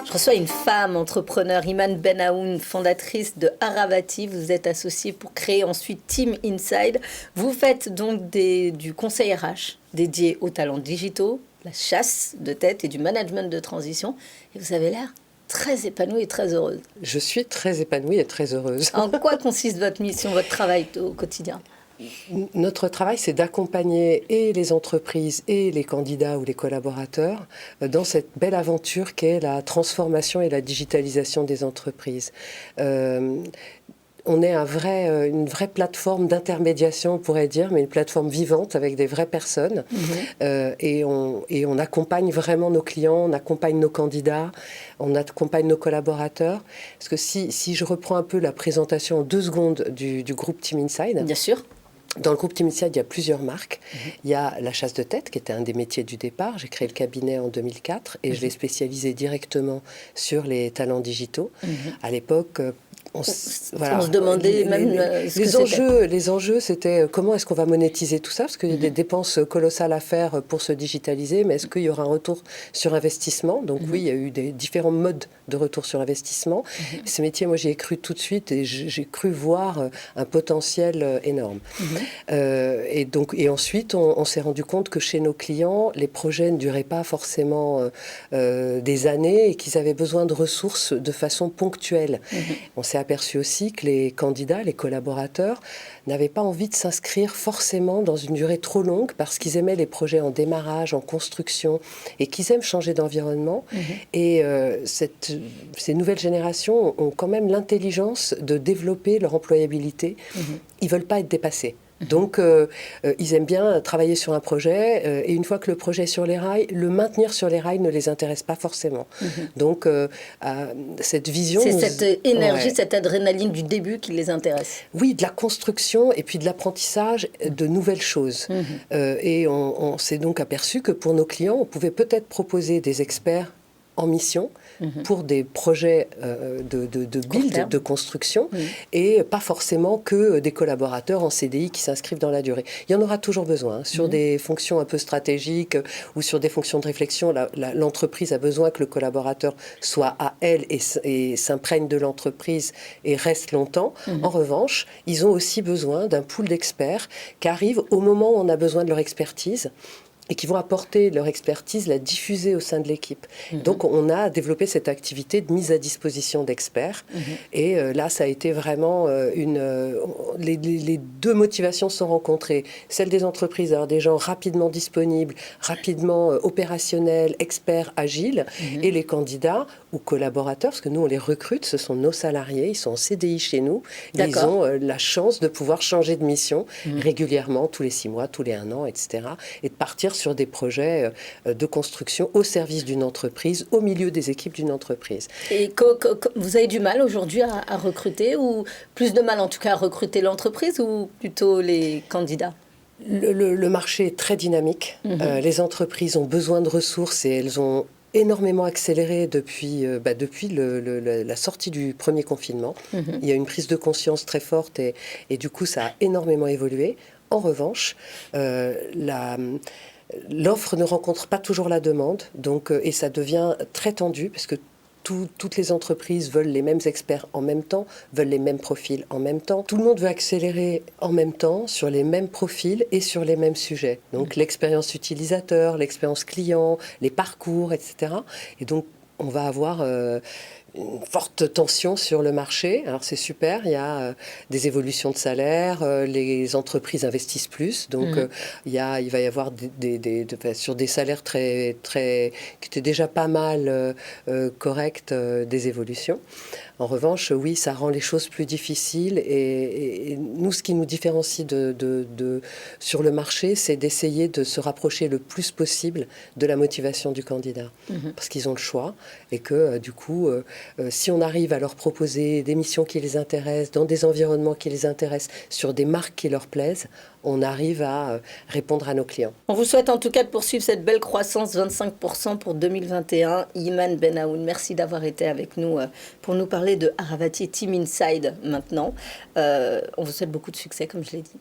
Je reçois une femme entrepreneur, Iman Benaoun, fondatrice de Aravati. Vous êtes associée pour créer ensuite Team Inside. Vous faites donc du conseil RH dédié aux talents digitaux, la chasse de tête et du management de transition. Et vous avez l'air très épanouie et très heureuse. Je suis très épanouie et très heureuse. En quoi consiste votre mission, votre travail au quotidien ? Notre travail, c'est d'accompagner et les entreprises et les candidats ou les collaborateurs dans cette belle aventure qu'est la transformation et la digitalisation des entreprises. On est une vraie plateforme d'intermédiation, on pourrait dire, mais une plateforme vivante avec des vraies personnes. Et on accompagne vraiment nos clients, on accompagne nos candidats, on accompagne nos collaborateurs. Parce que si je reprends un peu la présentation en 2 secondes du groupe Team Inside. Bien sûr. Dans le groupe Team Inside, il y a plusieurs marques. Il y a la chasse de tête, qui était un des métiers du départ. J'ai créé le cabinet en 2004 et je l'ai spécialisé directement sur les talents digitaux. À l'époque, on se demandait les enjeux, c'était comment est-ce qu'on va monétiser tout ça, parce qu'il y a des dépenses colossales à faire pour se digitaliser, mais est-ce qu'il y aura un retour sur investissement? Donc oui, il y a eu des différents modes de retour sur investissement. Ces métiers, moi, j'y ai cru tout de suite et j'ai cru voir un potentiel énorme. Et ensuite, on s'est rendu compte que chez nos clients, les projets ne duraient pas forcément des années et qu'ils avaient besoin de ressources de façon ponctuelle. On s'est aperçu aussi que les candidats, les collaborateurs, n'avaient pas envie de s'inscrire forcément dans une durée trop longue parce qu'ils aimaient les projets en démarrage, en construction et qu'ils aiment changer d'environnement. Et ces nouvelles générations ont quand même l'intelligence de développer leur employabilité. Ils ne veulent pas être dépassés. Donc, ils aiment bien travailler sur un projet et une fois que le projet est sur les rails, le maintenir sur les rails ne les intéresse pas forcément. Donc, cette vision... C'est cette énergie, cette adrénaline du début qui les intéresse. Oui, de la construction et puis de l'apprentissage de nouvelles choses. Et on s'est donc aperçu que pour nos clients, on pouvait peut-être proposer des experts en mission pour des projets de build, de construction, et pas forcément que des collaborateurs en CDI qui s'inscrivent dans la durée. Il y en aura toujours besoin, sur des fonctions un peu stratégiques ou sur des fonctions de réflexion. L'entreprise a besoin que le collaborateur soit à elle et s'imprègne de l'entreprise et reste longtemps. En revanche, ils ont aussi besoin d'un pool d'experts qui arrivent au moment où on a besoin de leur expertise et qui vont apporter leur expertise, la diffuser au sein de l'équipe. Donc, on a développé cette activité de mise à disposition d'experts. Et là, ça a été vraiment les 2 motivations se sont rencontrées. Celle des entreprises, d'avoir des gens rapidement disponibles, rapidement opérationnels, experts, agiles, et les candidats ou collaborateurs, parce que nous, on les recrute, ce sont nos salariés, ils sont en CDI chez nous, et ils ont la chance de pouvoir changer de mission régulièrement, tous les 6 mois, tous les 1 an, etc., et de partir sur des projets de construction au service d'une entreprise, au milieu des équipes d'une entreprise. Et vous avez du mal aujourd'hui à recruter, ou plus de mal en tout cas à recruter l'entreprise, ou plutôt les candidats? Le marché est très dynamique. Les entreprises ont besoin de ressources et elles ont énormément accéléré depuis la sortie du premier confinement. Il y a une prise de conscience très forte et du coup, ça a énormément évolué. En revanche, l'offre ne rencontre pas toujours la demande, donc, et ça devient très tendu parce que toutes les entreprises veulent les mêmes experts en même temps, veulent les mêmes profils en même temps. Tout le monde veut accélérer en même temps sur les mêmes profils et sur les mêmes sujets. Donc l'expérience utilisateur, l'expérience client, les parcours, etc. Et donc on va avoir une forte tension sur le marché. Alors c'est super, il y a des évolutions de salaire, les entreprises investissent plus, donc il va y avoir sur des salaires très, très, qui étaient déjà pas mal corrects, des évolutions. En revanche, oui, ça rend les choses plus difficiles et nous, ce qui nous différencie sur le marché, c'est d'essayer de se rapprocher le plus possible de la motivation du candidat. Parce qu'ils ont le choix et que du coup, si on arrive à leur proposer des missions qui les intéressent, dans des environnements qui les intéressent, sur des marques qui leur plaisent, on arrive à répondre à nos clients. On vous souhaite en tout cas de poursuivre cette belle croissance, 25% pour 2021. Iman Benaoun, merci d'avoir été avec nous pour nous parler de Aravati Team Inside maintenant. On vous souhaite beaucoup de succès, comme je l'ai dit.